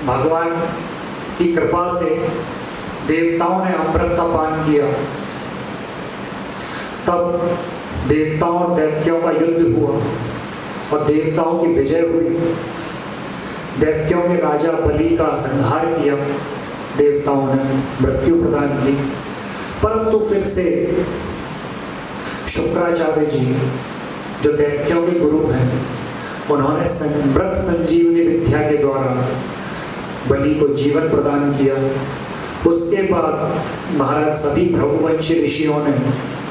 भगवान की कृपा से देवताओं ने अमृत का पान किया, तब देवताओं और दैत्यों का युद्ध हुआ और देवताओं की विजय हुई। दैत्यों के राजा बलि का संहार किया, देवताओं ने मृत्यु प्रदान की। परंतु फिर से शुक्राचार्य जी जो दैत्यों के गुरु हैं, उन्होंने मृत संजीवनी विद्या के द्वारा बलि को जीवन प्रदान किया। उसके बाद महाराज सभी भृगुवंशी ऋषियों ने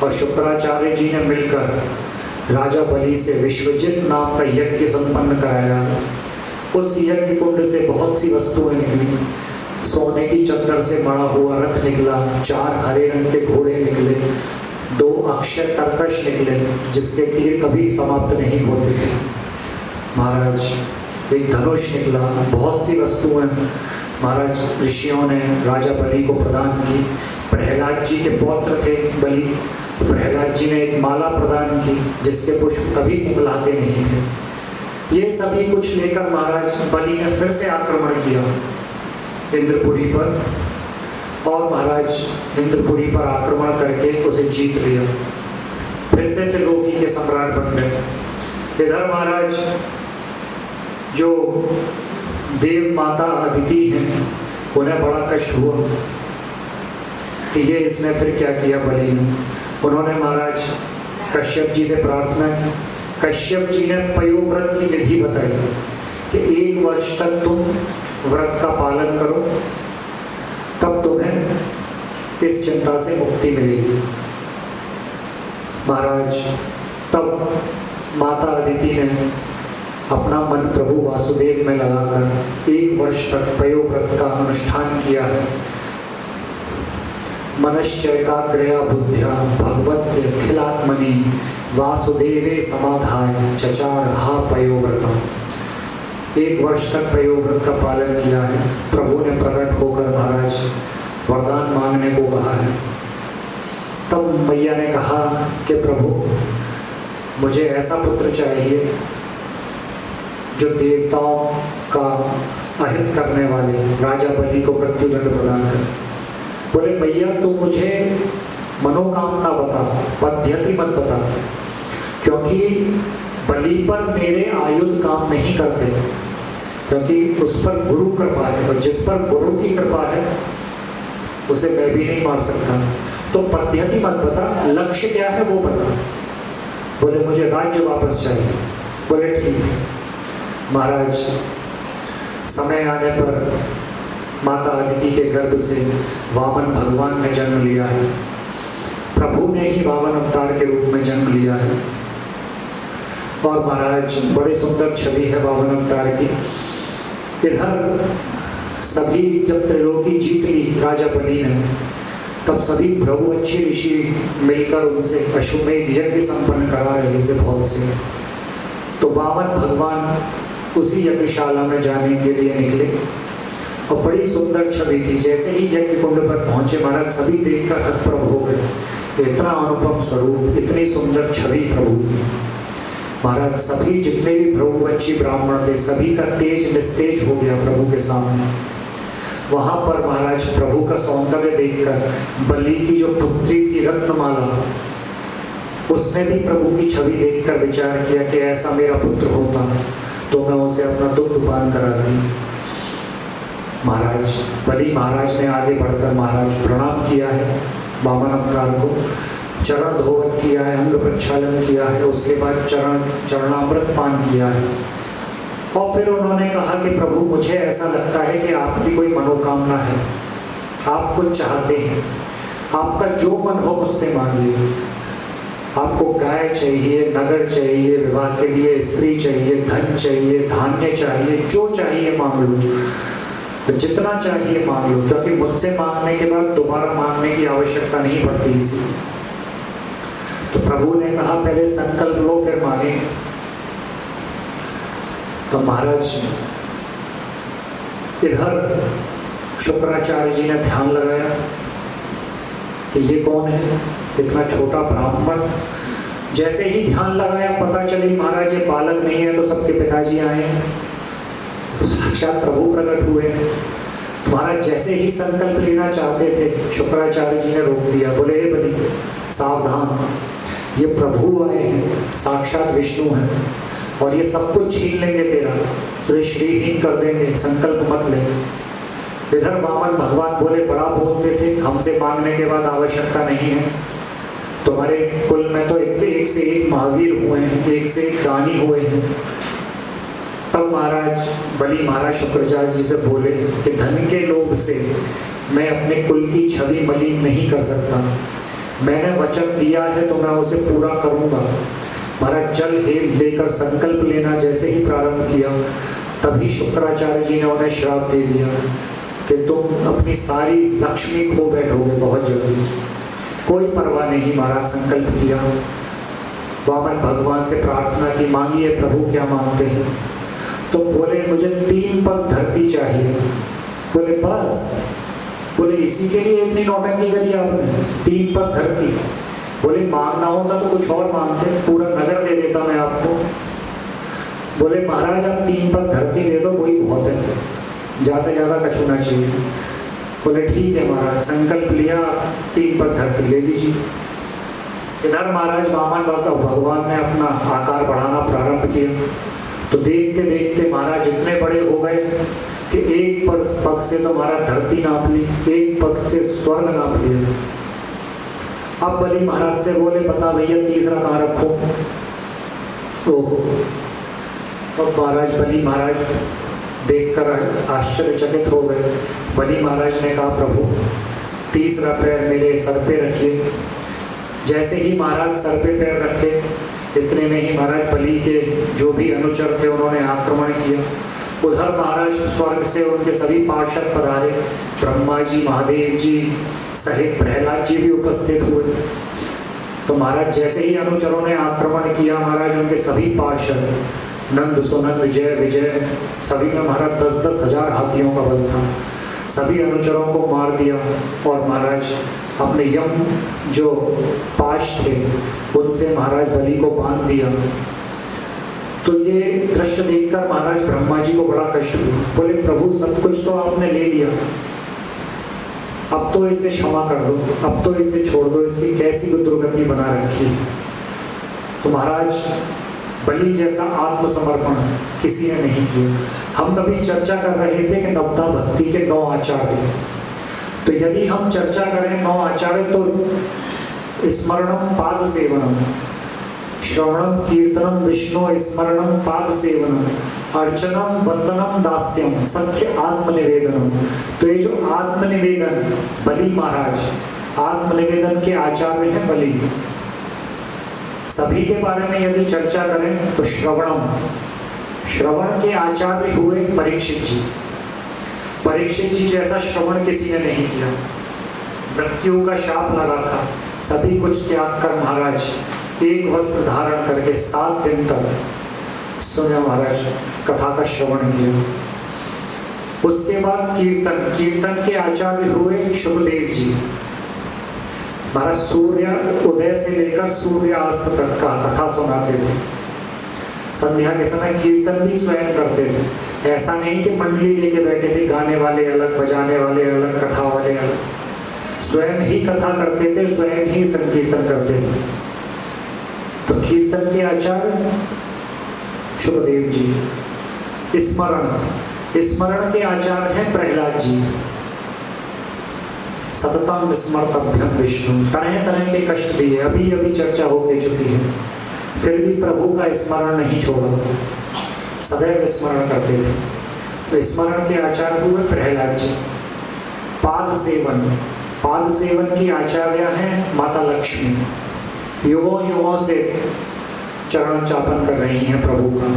और शुक्राचार्य जी ने मिलकर राजा बलि से विश्वजित नाम का यज्ञ संपन्न कराया। उस यज्ञ कुंड से बहुत सी वस्तुएं निकली। सोने की चद्दर से बना हुआ रथ निकला, 4 हरे रंग के घोड़े निकले, 2 अक्षय तरकश निकले जिसके तीर कभी समाप्त नहीं होते थे। महाराज एक धनुष निकला, बहुत सी वस्तुएं महाराज ऋषियों ने राजा बलि को प्रदान की। प्रहलाद जी के पौत्र थे बलि, प्रहलाद जी ने एक माला प्रदान की जिसके पुष्प कभी कुंभलाते नहीं थे। ये सभी कुछ लेकर महाराज बलि ने फिर से आक्रमण किया इंद्रपुरी पर, और महाराज इंद्रपुरी पर आक्रमण करके उसे जीत लिया। फिर से त्रिलोकी के सम्राट बन गए। इधर महाराज जो देव माता अदिति हैं, उन्हें बड़ा कष्ट हुआ कि ये इसने फिर क्या किया बलि ने। उन्होंने महाराज कश्यप जी से प्रार्थना की। कश्यप जी ने पयोव्रत की विधि बताई कि 1 वर्ष तक तुम व्रत का पालन करो, तब तुम्हें इस चिंता से मुक्ति मिलेगी। महाराज तब माता अदिति ने अपना मन प्रभु वासुदेव में लगाकर 1 वर्ष तक पयोव्रत का अनुष्ठान किया है। मनश्चैकाग्रया बुद्ध्या भगवत्यखिलात्मनि वासुदेवे समाधाय चचार हा पयोव्रतम्। 1 वर्ष तक पयोव्रत का पालन किया है। प्रभु ने प्रकट होकर महाराज वरदान मांगने को कहा है। तब मैया ने कहा कि प्रभु मुझे ऐसा पुत्र चाहिए जो देवताओं का अहित करने वाले राजा बलि को मृत्युदंड प्रदान करे। बोले मैया तू मुझे मनोकामना बता, पद्धति मत बता, क्योंकि बलि पर मेरे आयुध काम नहीं करते, क्योंकि उस पर गुरु कृपा है, और जिस पर गुरु की कृपा है उसे मैं भी नहीं मार सकता। तो पद्धति मत बता, लक्ष्य क्या है वो बता। बोले मुझे राज्य वापस चाहिए। बोले ठीक है। महाराज समय आने पर माता अदिति के गर्भ से वामन भगवान ने जन्म लिया है। प्रभु ने ही वामन अवतार के रूप में जन्म लिया है। और महाराज बड़ी सुंदर छवि है वामन अवतार की। इधर सभी जब त्रिलोकी जीत ली राजा बलि ने, तब सभी भृगुवंशी ऋषि मिलकर उनसे अश्वमेध यज्ञ संपन्न करा रहे थे बहुत से। तो वामन भगवान उसी यज्ञशाला में जाने के लिए निकले और बड़ी सुंदर छवि थी। जैसे ही यज्ञ कुंड पर पहुंचे महाराज सभी देखकर हतप्रभ हो गए कि इतना अनुपम स्वरूप, इतनी सुंदर छवि प्रभु की। महाराज सभी जितने भी भृगुवंशी ब्राह्मण थे सभी का तेज निस्तेज हो गया प्रभु के सामने। वहां पर महाराज प्रभु का सौंदर्य देखकर बलि की जो पुत्री थी रत्नमाला, उसने भी प्रभु की छवि देखकर विचार किया कि ऐसा मेरा पुत्र होता तो मैं उसे अपना दुग्ध पान कराती। महाराज बलि महाराज ने आगे बढ़कर महाराज प्रणाम किया है वामन अवतार को, चरण धोवन किया है, अंग प्रक्षालन किया है, उसके बाद चरणामृत पान किया है। और फिर उन्होंने कहा कि प्रभु मुझे ऐसा लगता है कि आपकी कोई मनोकामना है, आप कुछ चाहते हैं, आपका जो मन हो मुझसे मांगिए। आपको गाय चाहिए, नगर चाहिए, विवाह के लिए स्त्री चाहिए, धन चाहिए, धान्य चाहिए, जो चाहिए मांग लो, जितना चाहिए मांग लो, क्योंकि मुझसे मांगने के बाद दोबारा मांगने की आवश्यकता नहीं पड़ती इसी। तो प्रभु ने कहा पहले संकल्प लो फिर मांगे। तो महाराज इधर शुक्राचार्य जी ने ध्यान लगाया कि ये कौन है, इतना छोटा ब्राह्मण। जैसे ही ध्यान लगाया पता चली महाराज ये बालक नहीं है तो सबके पिताजी आए हैं। तो साक्षात प्रभु प्रकट हुए हैं। तुम्हारा जैसे ही संकल्प लेना चाहते थे, शुक्राचार्य जी ने रोक दिया। बोले हे बलि सावधान, ये प्रभु आए हैं, साक्षात विष्णु हैं, और ये सब कुछ छीन लेंगे तेरा, तुझे श्रीहीन कर देंगे, संकल्प मत ले। इधर वामन भगवान बोले बड़ा बोलते थे, हमसे मांगने के बाद आवश्यकता नहीं है, तुम्हारे कुल में तो एक से एक महावीर हुए हैं, एक से एक दानी हुए हैं। तब महाराज बलि महाराज शुक्राचार्य जी से बोले कि धन के लोभ से मैं अपने कुल की छवि मलिन नहीं कर सकता, मैंने वचन दिया है तो मैं उसे पूरा करूंगा। महाराज जल हेल लेकर संकल्प लेना जैसे ही प्रारंभ किया, तभी शुक्राचार्य जी ने उन्हें श्राप दे दिया कि तुम अपनी सारी लक्ष्मी खो बैठोगे बहुत जल्दी। कोई परवाह नहीं, महाराज संकल्प किया, वामन भगवान से प्रार्थना की, मांगिए प्रभु क्या मांगते हैं। तो बोले मुझे 3 पग धरती चाहिए। बोले बस? बोले इसी के लिए इतनी नौटंकी करी आपने, 3 पग धरती? बोले मांगना होता तो कुछ और मांगते, पूरा नगर दे देता मैं आपको। बोले महाराज आप 3 पग धरती दे दो, वही बहुत है, ज़्यादा से ज़्यादा कछुना चाहिए। बोले ठीक है महाराज, संकल्प लिया, 3 पग धरती ले लीजिए। इधर महाराज वामन भगवान ने अपना आकार बढ़ाना प्रारंभ किया, तो देखते देखते महाराज इतने बड़े हो गए कि एक पग से तो महाराज धरती नाप ली, एक पग से स्वर्ग नाप लिया। अब बलि महाराज से बोले बता भैया तीसरा कहाँ रखूं? ओहो, तो महाराज बलि महाराज देखकर आश्चर्यचकित हो गए। बलि महाराज ने कहा प्रभु तीसरा पैर मेरे सर पे रखिए। जैसे ही महाराज सर पे पैर रखे, इतने में ही महाराज बलि के जो भी अनुचर थे उन्होंने आक्रमण किया। उधर महाराज स्वर्ग से उनके सभी पार्षद पधारे, ब्रह्मा जी, महादेव जी सहित प्रहलाद जी भी उपस्थित हुए। तो महाराज जैसे ही अनुचरों ने आक्रमण किया, महाराज उनके सभी पार्षद नंद, सुनंद, जय, विजय, सभी में महाराज 10-10 हजार हाथियों का बल था। सभी अनुचरों को मार दिया और महाराज अपने यम जो पाश थे उनसे महाराज बलि को बांध दिया। तो ये दृश्य देखकर महाराज ब्रह्मा जी को बड़ा कष्ट हुआ। बोले प्रभु सब कुछ तो आपने ले लिया, अब तो इसे क्षमा कर दो, अब तो इसे छोड़ दो, इसकी कैसी दुर्गति बना रखी। तो महाराज बलि जैसा आत्मसमर्पण किसी ने नहीं किया। हम अभी चर्चा कर रहे थे कि नवता भक्ति के 9 आचार्य। तो यदि हम चर्चा करें 9 आचार्य, तो स्मरणम पाद सेवनम, श्रवणम कीर्तनम विष्णु स्मरणम पाद सेवनम, अर्चनम वंदनम दास्यम, सख्य आत्मनिवेदनम। तो ये जो आत्मनिवेदन, बलि महाराज आत्मनिवेदन के आचार्य हैं बलि। सभी के बारे में यदि चर्चा करें तो श्रवण के आचार्य हुए परीक्षित जी। परीक्षित जी जैसा श्रवण किसी ने नहीं किया। मृत्यु का शाप लगा था, सभी कुछ त्याग कर महाराज एक वस्त्र धारण करके 7 दिन तक सुना, महाराज कथा का श्रवण किया। उसके बाद कीर्तन के आचार्य हुए शुभदेव जी। महाराज सूर्य उदय से लेकर सूर्यास्त तक का कथा सुनाते थे। संध्या के समय कीर्तन भी स्वयं करते थे। ऐसा नहीं कि मंडली लेके बैठे थे, गाने वाले अलग, बजाने वाले अलग, कथा वाले अलग। स्वयं ही कथा करते थे, स्वयं ही संकीर्तन करते थे। तो कीर्तन के आचार्य शुभदेव जी। स्मरण के आचार्य हैं प्रहलाद जी। सततम स्मर्तभ्यम विष्णु, तरह तरह के कष्ट दिए, अभी अभी चर्चा होके चुकी है, फिर भी प्रभु का स्मरण नहीं छोड़ा, सदैव स्मरण करते थे। तो स्मरण के आचार्य हुए प्रहलाद जी। पाद सेवन की आचार्य हैं माता लक्ष्मी, युगों युगों से चरण चापन कर रही हैं प्रभु का।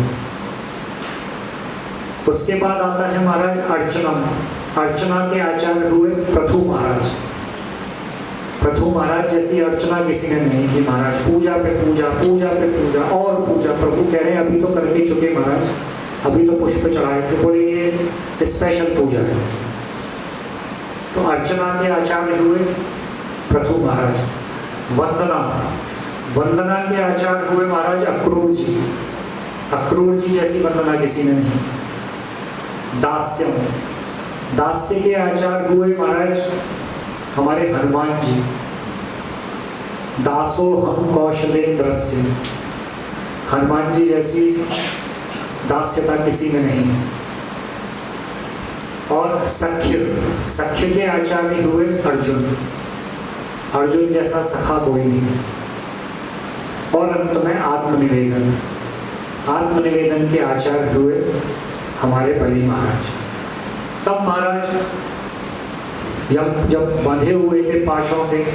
उसके बाद आता है महाराज अर्चना के आचार्य हुए पृथु महाराज। पृथु महाराज जैसी अर्चना किसी ने नहीं की महाराज। पूजा पे पूजा, पूजा पे पूजा और पूजा। प्रभु कह रहे हैं अभी तो करके चुके महाराज, अभी तो पुष्प चढ़ाए थे। बोले ये स्पेशल पूजा है। तो अर्चना के आचार्य हुए पृथु महाराज। वंदना के आचार्य हुए महाराज अक्रूर जी। अक्रूर जी जैसी वंदना किसी ने नहीं। दास्यम, दास्य के आचार्य हुए महाराज हमारे हनुमान जी। दासो हम कौशलेंद्रस्य, हनुमान जी जैसी दास्यता किसी में नहीं। और सख्य, सख्य के आचार्य हुए अर्जुन, अर्जुन जैसा सखा कोई नहीं। और अंत में आत्मनिवेदन, आत्मनिवेदन के आचार्य हुए हमारे बलि महाराज। तब महाराज जब बंधे हुए थे पाशों से,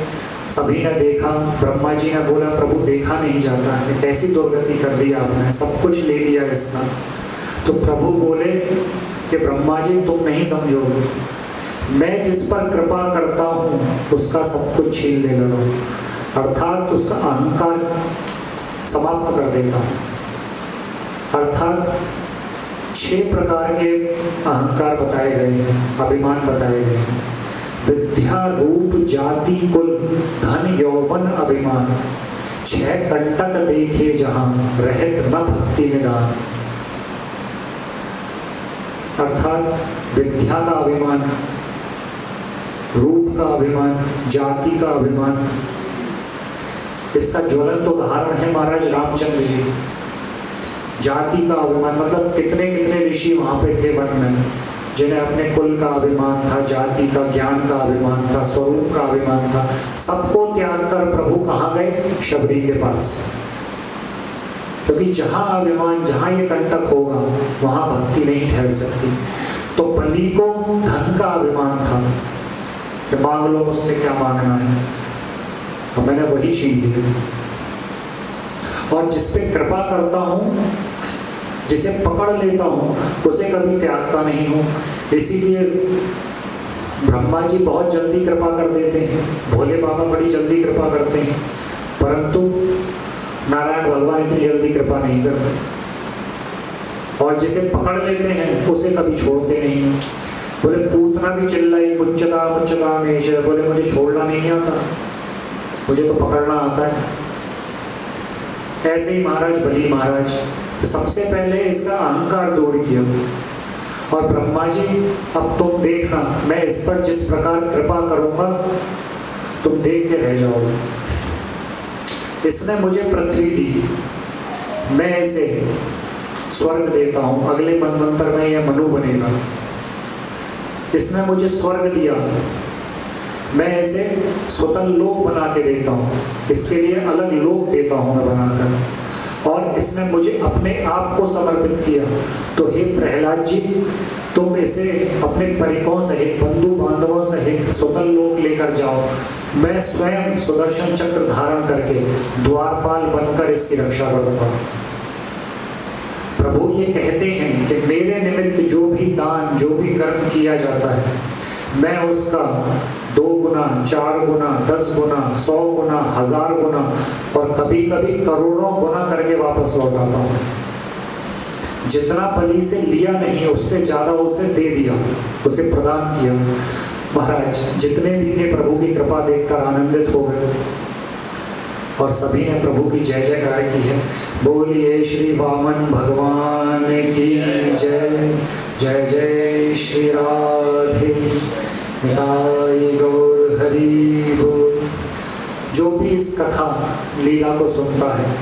सभी ने देखा, ब्रह्मा जी ने बोला प्रभु देखा नहीं जाता है, कैसी दुर्गति कर दी आपने, सब कुछ ले लिया इसका। तो प्रभु बोले कि ब्रह्मा जी तुम नहीं समझोगे, मैं जिस पर कृपा करता हूँ उसका सब कुछ छीन ले लगा, अर्थात उसका अहंकार समाप्त कर देता हूँ। अर्थात 6 प्रकार के अहंकार बताए गए हैं, अभिमान बताए गए हैं। विद्या, रूप, जाति, कुल, धन, यौवन, अभिमान, 6 कंटक देखे जहां, रहत न भक्ति निदान। अर्थात विद्या का अभिमान, रूप का अभिमान, जाति का अभिमान। इसका ज्वलंत उदाहरण है महाराज रामचंद्र जी। जाति का अभिमान मतलब कितने कितने ऋषि वहां पे थे वन में, जिन्हें अपने कुल का अभिमान था, जाति का, ज्ञान का अभिमान था, स्वरूप का अभिमान था। सबको त्याग कर प्रभु कहाँ गए? शबरी के पास। क्योंकि जहां अभिमान, जहां ये कंटक होगा वहां भक्ति नहीं ठहर सकती। तो बलि को धन का अभिमान था कि मांग लो मुझसे क्या मांगना है, और मैंने वही छीन लिया। और जिस पे कृपा करता हूँ, जिसे पकड़ लेता हूँ, उसे कभी त्यागता नहीं हूँ। इसीलिए ब्रह्मा जी बहुत जल्दी कृपा कर देते हैं, भोले बाबा बड़ी जल्दी कृपा करते हैं, परंतु नारायण भगवान इतनी जल्दी कृपा नहीं करते। और जिसे पकड़ लेते हैं उसे कभी छोड़ते नहीं हैं। बोले पूतना भी चिल्लाई मुच्चदा मुच्चदा मेष, बोले मुझे छोड़ना नहीं आता, मुझे तो पकड़ना आता है। ऐसे ही महाराज बलि महाराज, तो सबसे पहले इसका अहंकार दूर किया। और ब्रह्मा जी अब तुम देखना, मैं इस पर जिस प्रकार कृपा करूंगा तुम देखते रह जाओगे। इसने मुझे पृथ्वी दी, मैं इसे स्वर्ग देता हूँ, अगले मनवंतर में यह मनु बनेगा। इसने मुझे स्वर्ग दिया, मैं इसे स्वतंत्र लोक बना के देता हूँ, इसके लिए अलग लोक देता हूँ मैं बनाकर। और इसने मुझे अपने आप को समर्पित किया। तो हे प्रहलाद जी, तुम इसे अपने परिकों सहित, बंधु बांधवों सहित स्वतंत्र लोक लेकर जाओ। मैं स्वयं सुदर्शन चक्र धारण करके द्वारपाल बनकर इसकी रक्षा करूंगा। प्रभु ये कहते हैं कि मेरे निमित्त जो भी दान, जो भी कर्म किया जाता है, मैं उसका 2 गुना, 4 गुना, 10 गुना, 100 गुना, 1000 गुना और कभी कभी करोड़ों गुना करके वापस लौटाता हूँ। जितना बलि से लिया नहीं, उससे ज्यादा उसे दे दिया, उसे प्रदान किया। महाराज जितने भी थे प्रभु की कृपा देखकर आनंदित हो गए और सभी ने प्रभु की जय जयकार की है। बोलिए श्री वामन भगवान की जय। जय जय श्री राधे निताई गौर हरि बोल। जो भी इस कथा लीला को सुनता है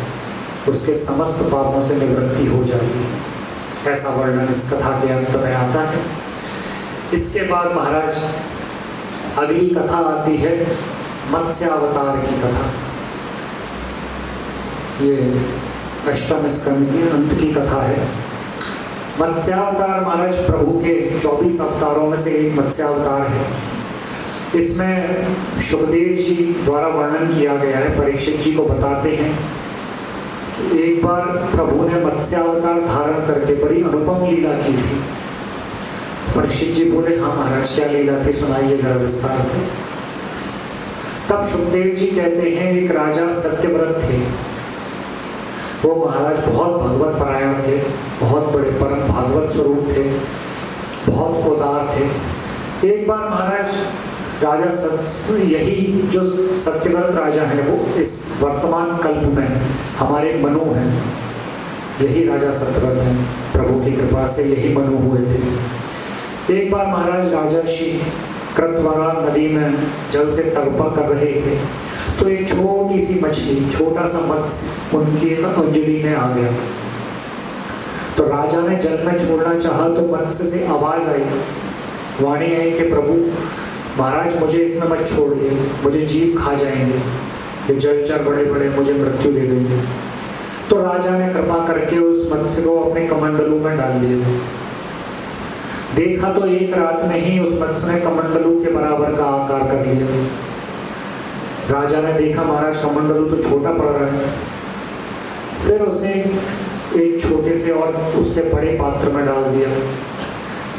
उसके समस्त पापों से निवृत्ति हो जाती है, ऐसा वर्णन इस कथा के अंत में आता है। इसके बाद महाराज अगली कथा आती है मत्स्य अवतार की कथा। ये अष्टम स्कंद के अंत की कथा है। मत्स्यावतार महाराज प्रभु के 24 अवतारों में से एक मत्स्यावतार है। इसमें सुखदेव जी द्वारा वर्णन किया गया है। परीक्षित जी को बताते हैं कि एक बार प्रभु ने मत्स्यावतार धारण करके बड़ी अनुपम लीला की थी। परीक्षित जी बोले हाँ महाराज क्या लीला थी, सुनाइए जरा विस्तार से। तब सुखदेव जी कहते हैं एक राजा सत्यव्रत थे। वो महाराज बहुत भगवत परायण थे, बहुत बड़े परम भागवत स्वरूप थे, बहुत उदार थे। एक बार महाराज राजा यही जो सत्यव्रत राजा है वो इस वर्तमान कल्प में हमारे मनु हैं, यही राजा सत्यव्रत हैं। प्रभु की कृपा से यही मनु हुए थे। एक बार महाराज राजर्षि कृतवरा नदी में जल से तड़पा कर रहे थे, तो एक छोटी सी मछली, छोटा सा मत्स्य उनकी एक अंजलि में आ गया। तो राजा ने जल में छोड़ना चाहा तो मत्स्य से आवाज आई, वाणी आई कि प्रभु महाराज मुझे इसमें मत छोड़िए, मुझे जीव खा जाएंगे, ये जलचर बड़े बड़े मुझे मृत्यु दे देंगे। तो राजा ने कृपा करके उस मत्स्य को अपने कमंडलू में डाल दिया। देखा तो एक रात में ही उस मत्स्य ने कमंडलू के बराबर का आकार कर लिया। राजा ने देखा महाराज कमंडलू तो छोटा पड़ रहा है, फिर उसे एक छोटे से और उससे बड़े पात्र में डाल दिया।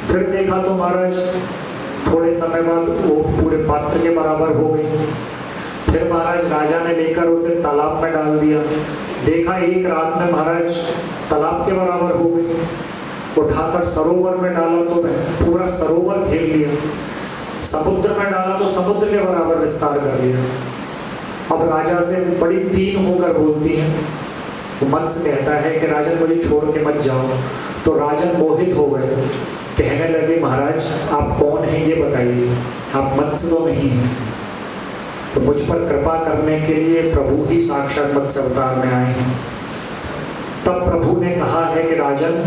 फिर देखा तो महाराज थोड़े समय बाद वो पूरे पात्र के बराबर हो गई। फिर महाराज राजा ने लेकर उसे तालाब में डाल दिया। देखा एक रात में महाराज तालाब के बराबर हो गई। उठाकर सरोवर में डाला तो मैं पूरा सरोवर घेर लिया। समुद्र में डाला तो समुद्र के बराबर विस्तार कर लिया। अब राजा से बड़ी दीन होकर बोलती है, वो मत्स्य कहता है कि राजन मुझे छोड़ के मत जाओ। तो राजन मोहित हो गए, कहने लगे महाराज आप कौन हैं ये बताइए, आप मत्स्य तो नहीं हैं। तो मुझ पर कृपा करने के लिए प्रभु ही साक्षात मत्स्य अवतार में आए हैं। तब प्रभु ने कहा है कि राजन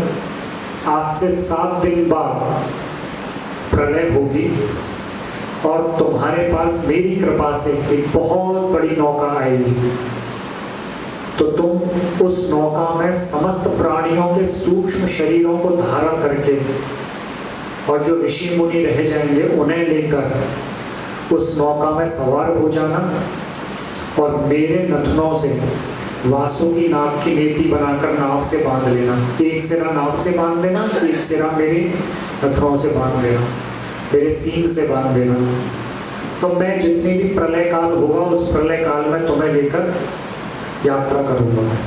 आज से 7 दिन बाद प्रलय होगी और तुम्हारे पास मेरी कृपा से एक बहुत बड़ी नौका आएगी। तो तुम उस नौका में समस्त प्राणियों के सूक्ष्म शरीरों को धारण करके और जो ऋषि मुनि रह जाएंगे उन्हें लेकर उस नौका में सवार हो जाना और मेरे नथनों से वासुकी नाग की नेति बनाकर नाव से बांध लेना। एक सिरा नाव से बांध देना, एक सिरा मेरे नथनों से बांध देना, मेरे सींग से बांध देना। तो मैं जितनी भी प्रलय काल होगा उस प्रलय काल में तुम्हें लेकर यात्रा करूंगा।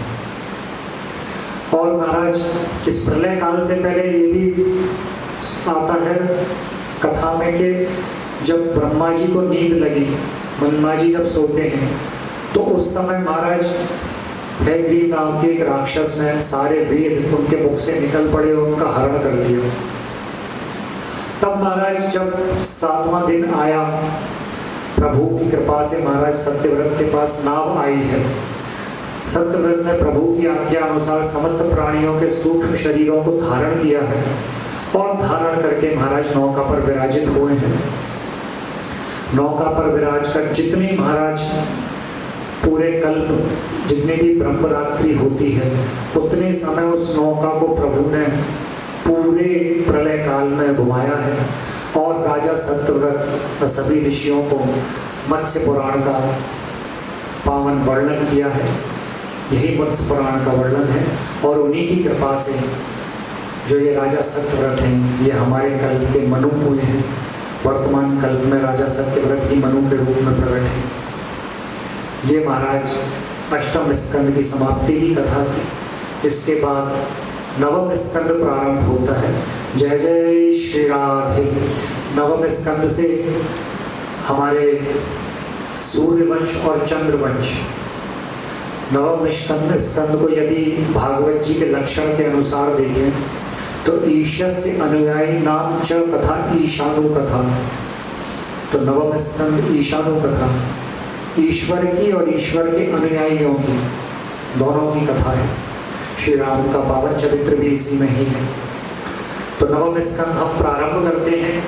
और महाराज इस प्रलय काल से पहले ये भी आता है कथा में कि जब ब्रह्मा जी को नींद लगी, ब्रह्मा जी जब सोते हैं तो उस समय महाराज हैग्रीव नाम के एक राक्षस ने सारे वेद उनके मुख से निकल पड़े और उनका हरण कर लिया। तब महाराज जब 7वां दिन आया, प्रभु की कृपा से महाराज सत्यव्रत के पास नाव आई है। सत्यव्रत ने प्रभु की आज्ञा अनुसार समस्त प्राणियों के सूक्ष्म शरीरों को धारण किया है और धारण करके महाराज नौका पर विराजित हुए हैं। नौका पर विराज कर जितनी महाराज पूरे कल्प जितनी भी ब्रह्मरात्रि होती है उतने समय उस नौका को प्रभु ने पूरे प्रलय काल में घुमाया है और राजा सत्यव्रत सभी ऋषियों को मत्स्य पुराण का पावन वर्णन किया है। यही मत्स्य पुराण का वर्णन है और उन्हीं की कृपा से जो ये राजा सत्यव्रत हैं ये हमारे कल्प के मनु हुए हैं। वर्तमान कल्प में राजा सत्यव्रत ही मनु के रूप में प्रकट है। ये महाराज अष्टम स्कंद की समाप्ति की कथा थी। इसके बाद नवम स्कंद प्रारंभ होता है। जय जय श्री राधे। नवम स्कंद से हमारे सूर्यवंश और चंद्रवंश, नवम स्कंद को यदि भागवत जी के लक्षण के अनुसार देखें तो ईशस्य अनुयायी नाम च कथा ईशानु कथा। तो नवम स्कंद ईशानु कथा, ईश्वर की और ईश्वर के अनुयायियों की दोनों की कथा है। श्री राम का पावन चरित्र भी इसी में ही है। तो नवम स्कंद हम प्रारंभ करते हैं